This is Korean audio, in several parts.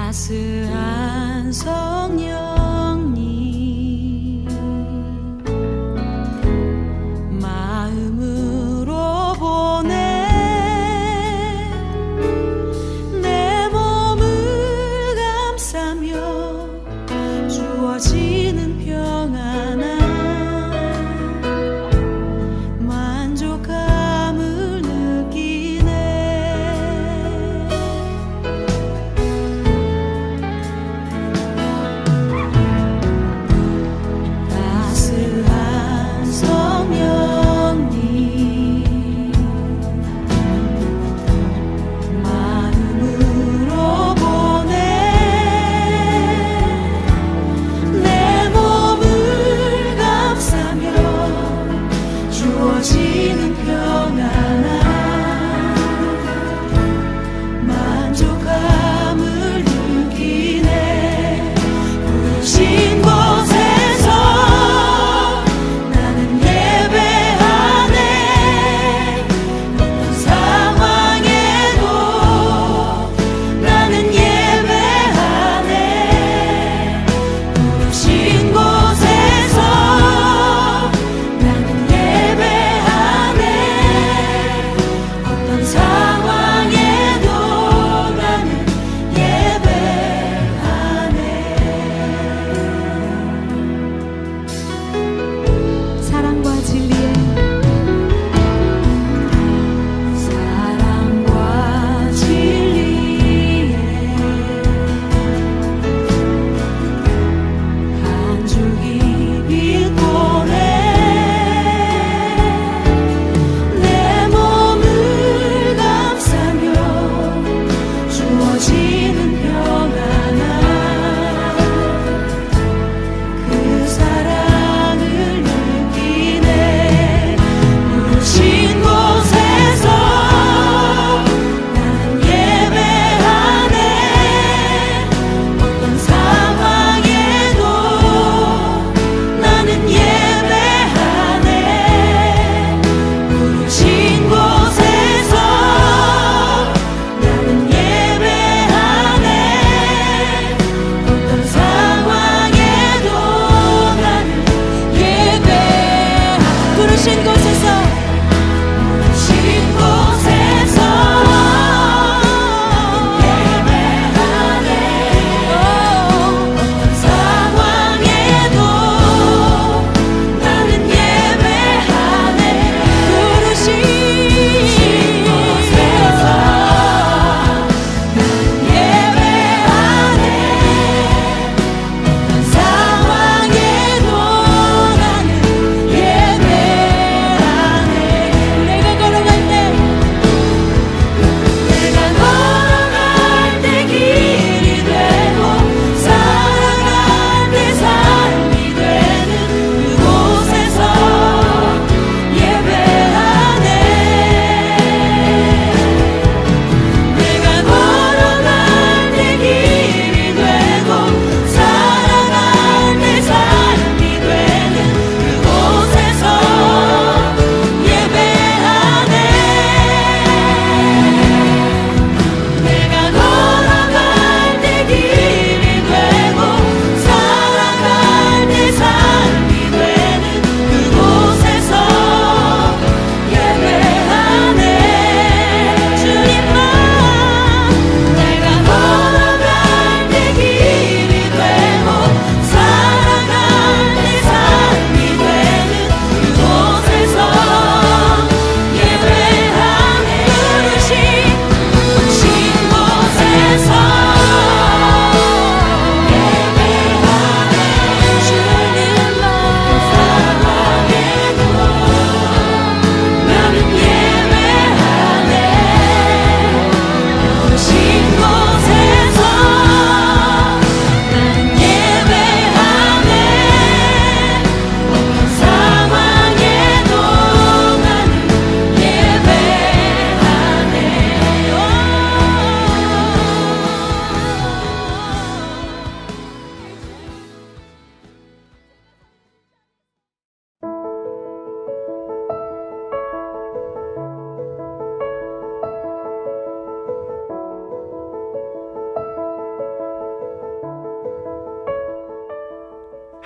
따스한 성령님 마음으로 보내 내 몸을 감싸며 주어지는 평안함 만족함을 느끼네.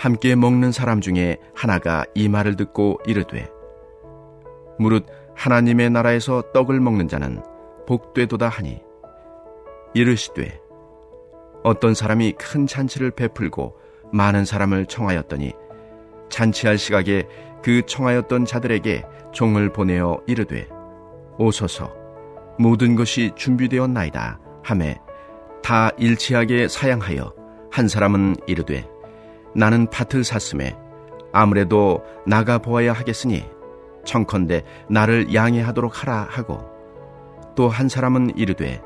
함께 먹는 사람 중에 하나가 이 말을 듣고 이르되 무릇 하나님의 나라에서 떡을 먹는 자는 복되도다 하니 이르시되 어떤 사람이 큰 잔치를 베풀고 많은 사람을 청하였더니 잔치할 시각에 그 청하였던 자들에게 종을 보내어 이르되 오소서 모든 것이 준비되었나이다 하매 다 일치하게 사양하여 한 사람은 이르되 나는 밭을 샀음에 아무래도 나가 보아야 하겠으니 청컨대 나를 양해하도록 하라 하고 또 한 사람은 이르되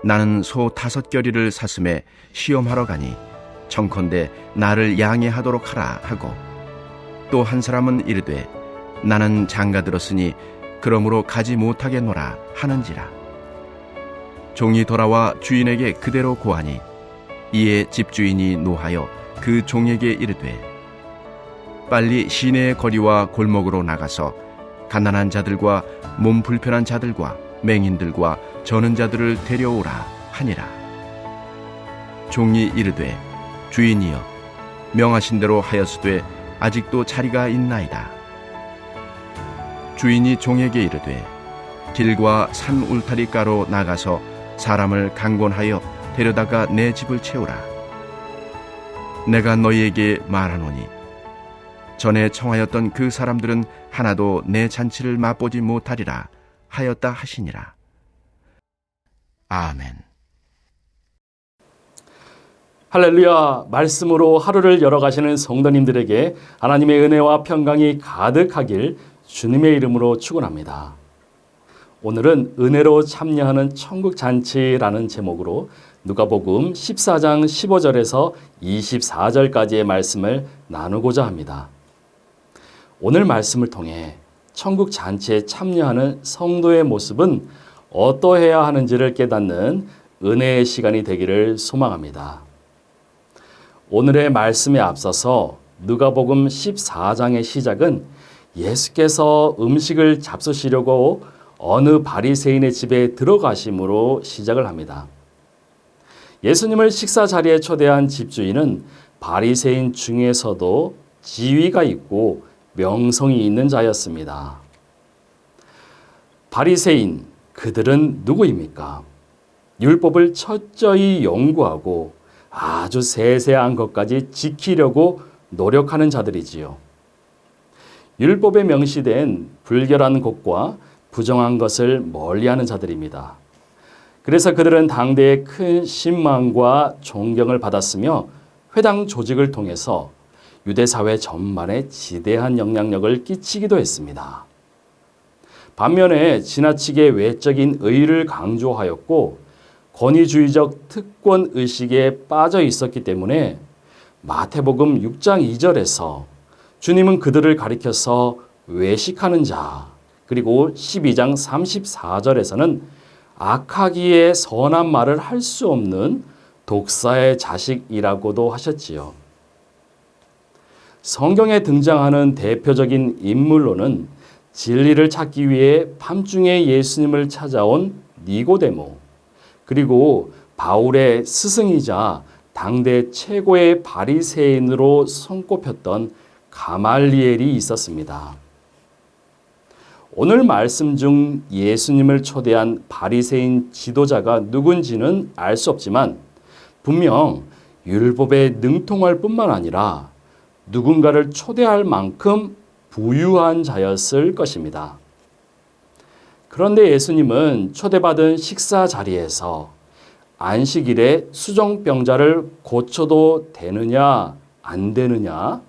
나는 소 5겨리를 샀음에 시험하러 가니 청컨대 나를 양해하도록 하라 하고 또 한 사람은 이르되 나는 장가 들었으니 그러므로 가지 못하겠노라 하는지라. 종이 돌아와 주인에게 그대로 고하니 이에 집주인이 노하여 그 종에게 이르되 빨리 시내의 거리와 골목으로 나가서 가난한 자들과 몸 불편한 자들과 맹인들과 저는 자들을 데려오라 하니라. 종이 이르되 주인이여 명하신 대로 하였으되 아직도 자리가 있나이다. 주인이 종에게 이르되 길과 산 울타리가로 나가서 사람을 강권하여 데려다가 내 집을 채우라. 내가 너희에게 말하노니 전에 청하였던 그 사람들은 하나도 내 잔치를 맛보지 못하리라 하였다 하시니라. 아멘. 할렐루야. 말씀으로 하루를 열어가시는 성도님들에게 하나님의 은혜와 평강이 가득하길 주님의 이름으로 축원합니다. 오늘은 은혜로 참여하는 천국잔치라는 제목으로 누가복음 14장 15절에서 24절까지의 말씀을 나누고자 합니다. 오늘 말씀을 통해 천국잔치에 참여하는 성도의 모습은 어떠해야 하는지를 깨닫는 은혜의 시간이 되기를 소망합니다. 오늘의 말씀에 앞서서 누가복음 14장의 시작은 예수께서 음식을 잡수시려고 어느 바리새인의 집에 들어가심으로 시작을 합니다. 예수님을 식사 자리에 초대한 집주인은 바리새인 중에서도 지위가 있고 명성이 있는 자였습니다. 바리새인, 그들은 누구입니까? 율법을 철저히 연구하고 아주 세세한 것까지 지키려고 노력하는 자들이지요. 율법에 명시된 불결한 것과 부정한 것을 멀리하는 자들입니다. 그래서 그들은 당대의 큰 신망과 존경을 받았으며 회당 조직을 통해서 유대사회 전반에 지대한 영향력을 끼치기도 했습니다. 반면에 지나치게 외적인 의의를 강조하였고 권위주의적 특권의식에 빠져 있었기 때문에 마태복음 6장 2절에서 주님은 그들을 가리켜서 외식하는 자, 그리고 12장 34절에서는 악하기에 선한 말을 할 수 없는 독사의 자식이라고도 하셨지요. 성경에 등장하는 대표적인 인물로는 진리를 찾기 위해 밤중에 예수님을 찾아온 니고데모, 그리고 바울의 스승이자 당대 최고의 바리새인으로 손꼽혔던 가말리엘이 있었습니다. 오늘 말씀 중 예수님을 초대한 바리새인 지도자가 누군지는 알 수 없지만 분명 율법에 능통할 뿐만 아니라 누군가를 초대할 만큼 부유한 자였을 것입니다. 그런데 예수님은 초대받은 식사 자리에서 안식일에 수정병자를 고쳐도 되느냐 안 되느냐,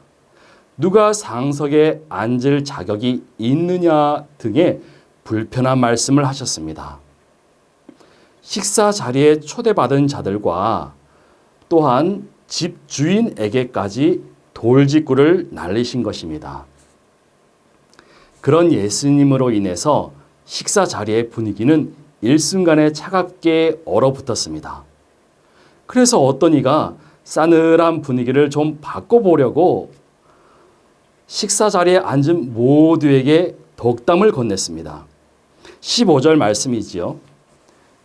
누가 상석에 앉을 자격이 있느냐 등의 불편한 말씀을 하셨습니다. 식사 자리에 초대받은 자들과 또한 집 주인에게까지 돌직구를 날리신 것입니다. 그런 예수님으로 인해서 식사 자리의 분위기는 일순간에 차갑게 얼어붙었습니다. 그래서 어떤 이가 싸늘한 분위기를 좀 바꿔보려고 식사 자리에 앉은 모두에게 독담을 건넸습니다. 15절 말씀이지요.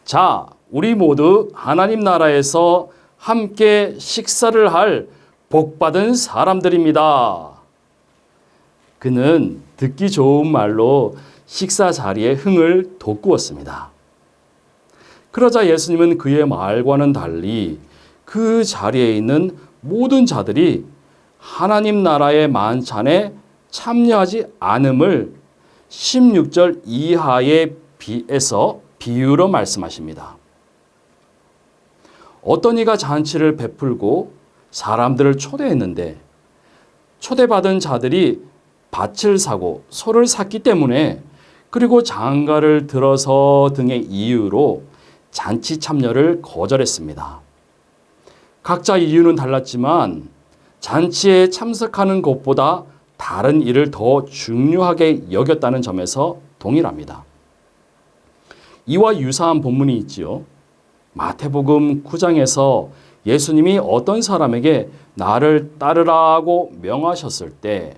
자, 우리 모두 하나님 나라에서 함께 식사를 할 복받은 사람들입니다. 그는 듣기 좋은 말로 식사 자리에 흥을 돋구었습니다. 그러자 예수님은 그의 말과는 달리 그 자리에 있는 모든 자들이 하나님 나라의 만찬에 참여하지 않음을 16절 이하의 비에서 비유로 말씀하십니다. 어떤 이가 잔치를 베풀고 사람들을 초대했는데 초대받은 자들이 밭을 사고 소를 샀기 때문에 그리고 장가를 들어서 등의 이유로 잔치 참여를 거절했습니다. 각자 이유는 달랐지만 잔치에 참석하는 것보다 다른 일을 더 중요하게 여겼다는 점에서 동일합니다. 이와 유사한 본문이 있지요. 마태복음 9장에서 예수님이 어떤 사람에게 나를 따르라고 명하셨을 때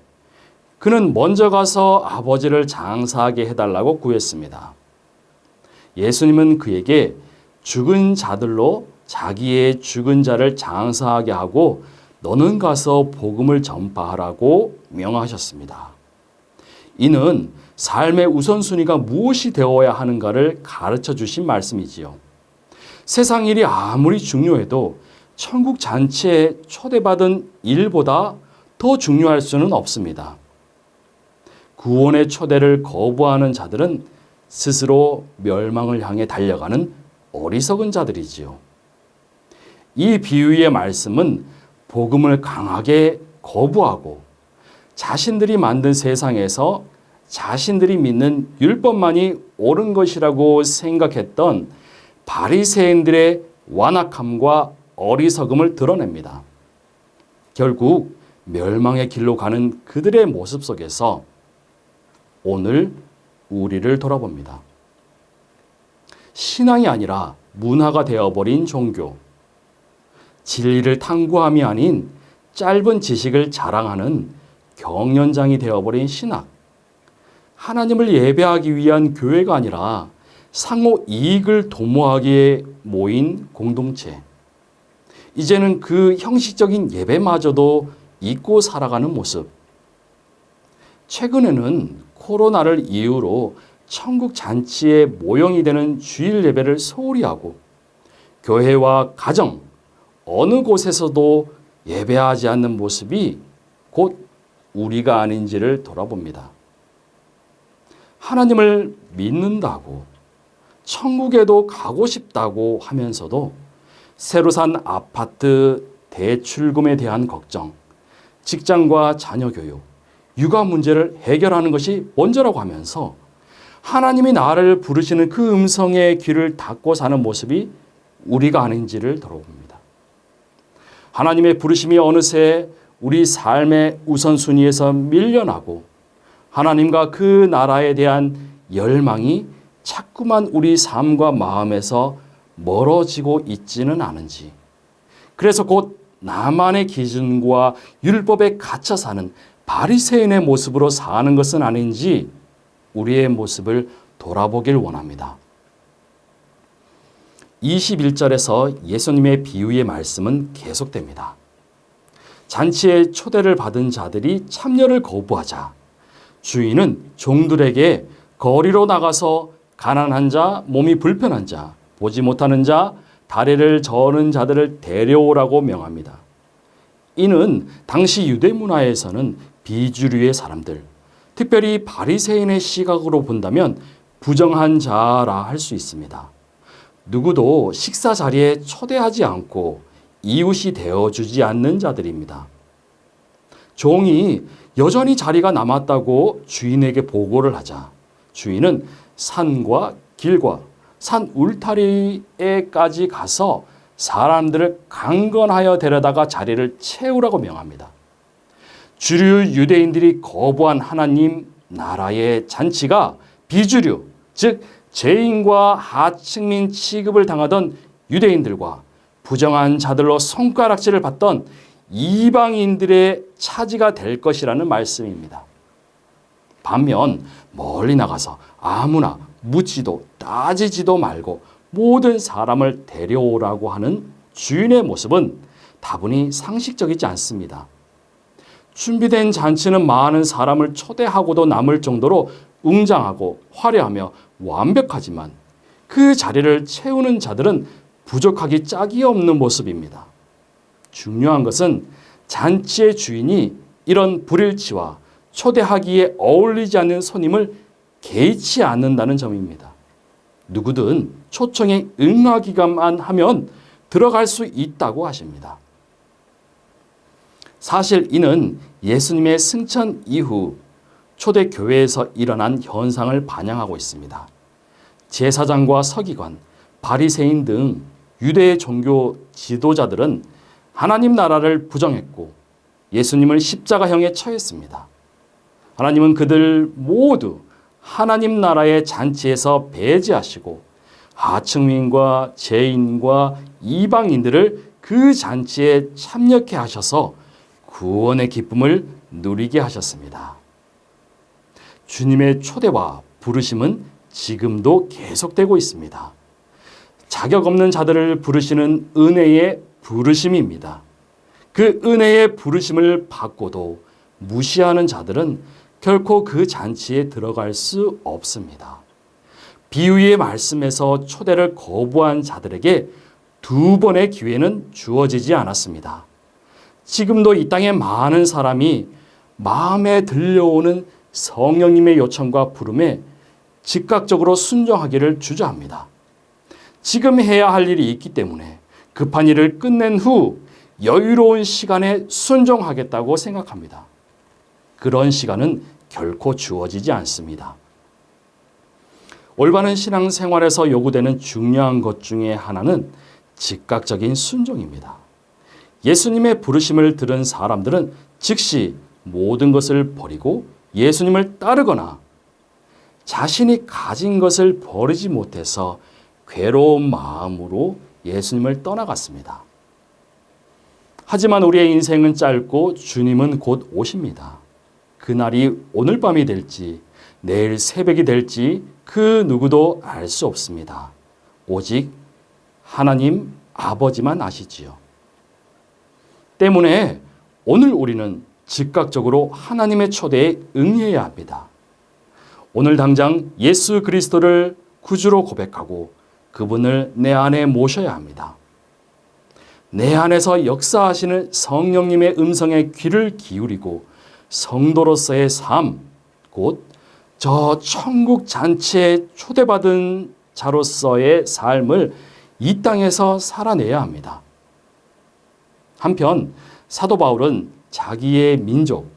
그는 먼저 가서 아버지를 장사하게 해달라고 구했습니다. 예수님은 그에게 죽은 자들로 자기의 죽은 자를 장사하게 하고 너는 가서 복음을 전파하라고 명하셨습니다. 이는 삶의 우선순위가 무엇이 되어야 하는가를 가르쳐 주신 말씀이지요. 세상 일이 아무리 중요해도 천국 잔치에 초대받은 일보다 더 중요할 수는 없습니다. 구원의 초대를 거부하는 자들은 스스로 멸망을 향해 달려가는 어리석은 자들이지요. 이 비유의 말씀은 복음을 강하게 거부하고 자신들이 만든 세상에서 자신들이 믿는 율법만이 옳은 것이라고 생각했던 바리새인들의 완악함과 어리석음을 드러냅니다. 결국 멸망의 길로 가는 그들의 모습 속에서 오늘 우리를 돌아봅니다. 신앙이 아니라 문화가 되어버린 종교, 진리를 탐구함이 아닌 짧은 지식을 자랑하는 경연장이 되어버린 신학, 하나님을 예배하기 위한 교회가 아니라 상호 이익을 도모하기에 모인 공동체, 이제는 그 형식적인 예배마저도 잊고 살아가는 모습. 최근에는 코로나를 이유로 천국 잔치의 모형이 되는 주일 예배를 소홀히 하고 교회와 가정, 어느 곳에서도 예배하지 않는 모습이 곧 우리가 아닌지를 돌아봅니다. 하나님을 믿는다고 천국에도 가고 싶다고 하면서도 새로 산 아파트 대출금에 대한 걱정, 직장과 자녀 교육, 육아 문제를 해결하는 것이 먼저라고 하면서 하나님이 나를 부르시는 그 음성에 귀를 닫고 사는 모습이 우리가 아닌지를 돌아봅니다. 하나님의 부르심이 어느새 우리 삶의 우선순위에서 밀려나고 하나님과 그 나라에 대한 열망이 자꾸만 우리 삶과 마음에서 멀어지고 있지는 않은지, 그래서 곧 나만의 기준과 율법에 갇혀 사는 바리새인의 모습으로 사는 것은 아닌지 우리의 모습을 돌아보길 원합니다. 21절에서 예수님의 비유의 말씀은 계속됩니다. 잔치에 초대를 받은 자들이 참여를 거부하자 주인은 종들에게 거리로 나가서 가난한 자, 몸이 불편한 자, 보지 못하는 자, 다리를 저는 자들을 데려오라고 명합니다. 이는 당시 유대 문화에서는 비주류의 사람들, 특별히 바리새인의 시각으로 본다면 부정한 자라 할 수 있습니다. 누구도 식사 자리에 초대하지 않고 이웃이 되어주지 않는 자들입니다. 종이 여전히 자리가 남았다고 주인에게 보고를 하자 주인은 산과 길과 산 울타리에까지 가서 사람들을 강건하여 데려다가 자리를 채우라고 명합니다. 주류 유대인들이 거부한 하나님 나라의 잔치가 비주류, 즉 죄인과 하층민 취급을 당하던 유대인들과 부정한 자들로 손가락질을 받던 이방인들의 차지가 될 것이라는 말씀입니다. 반면 멀리 나가서 아무나 묻지도 따지지도 말고 모든 사람을 데려오라고 하는 주인의 모습은 다분히 상식적이지 않습니다. 준비된 잔치는 많은 사람을 초대하고도 남을 정도로 웅장하고 화려하며 완벽하지만 그 자리를 채우는 자들은 부족하기 짝이 없는 모습입니다. 중요한 것은 잔치의 주인이 이런 불일치와 초대하기에 어울리지 않는 손님을 개의치 않는다는 점입니다. 누구든 초청에 응하기만 하면 들어갈 수 있다고 하십니다. 사실 이는 예수님의 승천 이후 초대교회에서 일어난 현상을 반영하고 있습니다. 제사장과 서기관, 바리새인 등 유대 종교 지도자들은 하나님 나라를 부정했고 예수님을 십자가형에 처했습니다. 하나님은 그들 모두 하나님 나라의 잔치에서 배제하시고 하층민과 죄인과 이방인들을 그 잔치에 참여케 하셔서 구원의 기쁨을 누리게 하셨습니다. 주님의 초대와 부르심은 지금도 계속되고 있습니다. 자격 없는 자들을 부르시는 은혜의 부르심입니다. 그 은혜의 부르심을 받고도 무시하는 자들은 결코 그 잔치에 들어갈 수 없습니다. 비유의 말씀에서 초대를 거부한 자들에게 2번의 기회는 주어지지 않았습니다. 지금도 이 땅에 많은 사람이 마음에 들려오는 성령님의 요청과 부름에 즉각적으로 순종하기를 주저합니다. 지금 해야 할 일이 있기 때문에 급한 일을 끝낸 후 여유로운 시간에 순종하겠다고 생각합니다. 그런 시간은 결코 주어지지 않습니다. 올바른 신앙생활에서 요구되는 중요한 것 중에 하나는 즉각적인 순종입니다. 예수님의 부르심을 들은 사람들은 즉시 모든 것을 버리고 예수님을 따르거나 자신이 가진 것을 버리지 못해서 괴로운 마음으로 예수님을 떠나갔습니다. 하지만 우리의 인생은 짧고 주님은 곧 오십니다. 그날이 오늘 밤이 될지 내일 새벽이 될지 그 누구도 알 수 없습니다. 오직 하나님 아버지만 아시지요. 때문에 오늘 우리는 즉각적으로 하나님의 초대에 응해야 합니다. 오늘 당장 예수 그리스도를 구주로 고백하고 그분을 내 안에 모셔야 합니다. 내 안에서 역사하시는 성령님의 음성에 귀를 기울이고 성도로서의 삶, 곧 저 천국 잔치에 초대받은 자로서의 삶을 이 땅에서 살아내야 합니다. 한편 사도 바울은 자기의 민족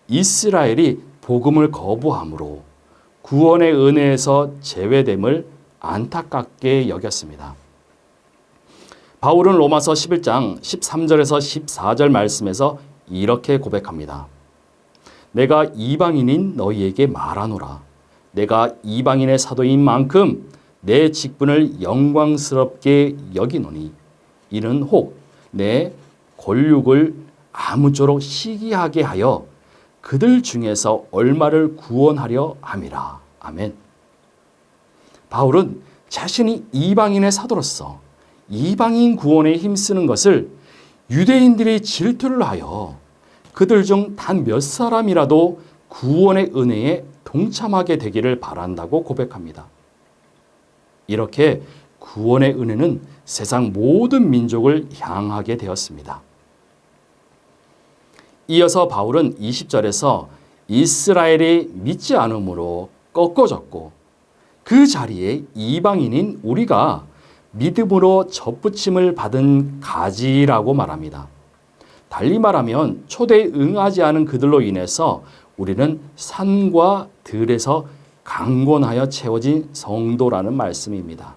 이스라엘이 복음을 거부함으로 구원의 은혜에서 제외됨을 안타깝게 여겼습니다. 바울은 로마서 11장 13절에서 14절 말씀에서 이렇게 고백합니다. 내가 이방인인 너희에게 말하노라. 내가 이방인의 사도인 만큼 내 직분을 영광스럽게 여기노니 이는 혹 내 권력을 아무쪼록 시기하게 하여 그들 중에서 얼마를 구원하려 함이라. 아멘. 바울은 자신이 이방인의 사도로서 이방인 구원에 힘쓰는 것을 유대인들이 질투를 하여 그들 중 단 몇 사람이라도 구원의 은혜에 동참하게 되기를 바란다고 고백합니다. 이렇게 구원의 은혜는 세상 모든 민족을 향하게 되었습니다. 이어서 바울은 20절에서 이스라엘이 믿지 않음으로 꺾어졌고 그 자리에 이방인인 우리가 믿음으로 접붙임을 받은 가지라고 말합니다. 달리 말하면 초대에 응하지 않은 그들로 인해서 우리는 산과 들에서 강권하여 채워진 성도라는 말씀입니다.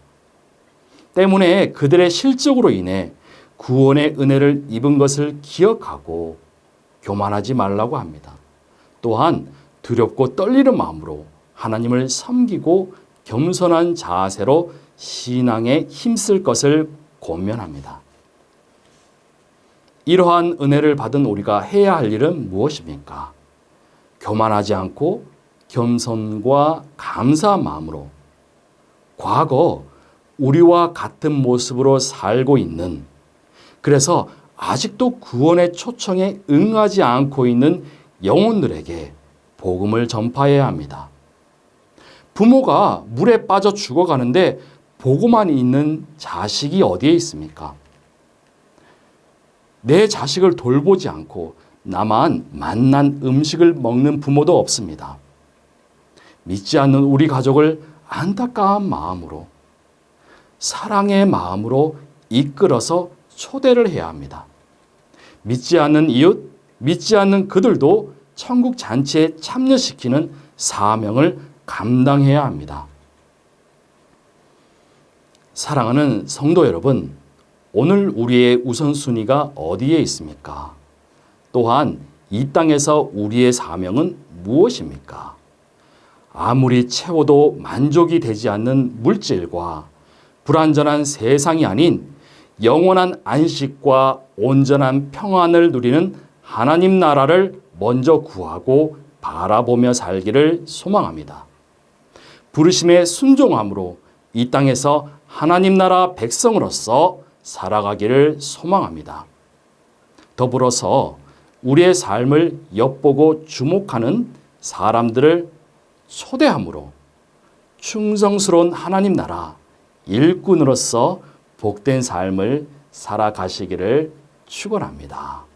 때문에 그들의 실적으로 인해 구원의 은혜를 입은 것을 기억하고 교만하지 말라고 합니다. 또한 두렵고 떨리는 마음으로 하나님을 섬기고 겸손한 자세로 신앙에 힘쓸 것을 권면합니다. 이러한 은혜를 받은 우리가 해야 할 일은 무엇입니까? 교만하지 않고 겸손과 감사한 마음으로 과거 우리와 같은 모습으로 살고 있는, 그래서 아직도 구원의 초청에 응하지 않고 있는 영혼들에게 복음을 전파해야 합니다. 부모가 물에 빠져 죽어가는데 보고만 있는 자식이 어디에 있습니까? 내 자식을 돌보지 않고 나만 맛난 음식을 먹는 부모도 없습니다. 믿지 않는 우리 가족을 안타까운 마음으로, 사랑의 마음으로 이끌어서 초대를 해야 합니다. 믿지 않는 이웃, 믿지 않는 그들도 천국 잔치에 참여시키는 사명을 감당해야 합니다. 사랑하는 성도 여러분, 오늘 우리의 우선순위가 어디에 있습니까? 또한 이 땅에서 우리의 사명은 무엇입니까? 아무리 채워도 만족이 되지 않는 물질과 불완전한 세상이 아닌 영원한 안식과 온전한 평안을 누리는 하나님 나라를 먼저 구하고 바라보며 살기를 소망합니다. 부르심에 순종함으로 이 땅에서 하나님 나라 백성으로서 살아가기를 소망합니다. 더불어서 우리의 삶을 엿보고 주목하는 사람들을 초대함으로 충성스러운 하나님 나라 일꾼으로서 복된 삶을 살아가시기를 축원합니다.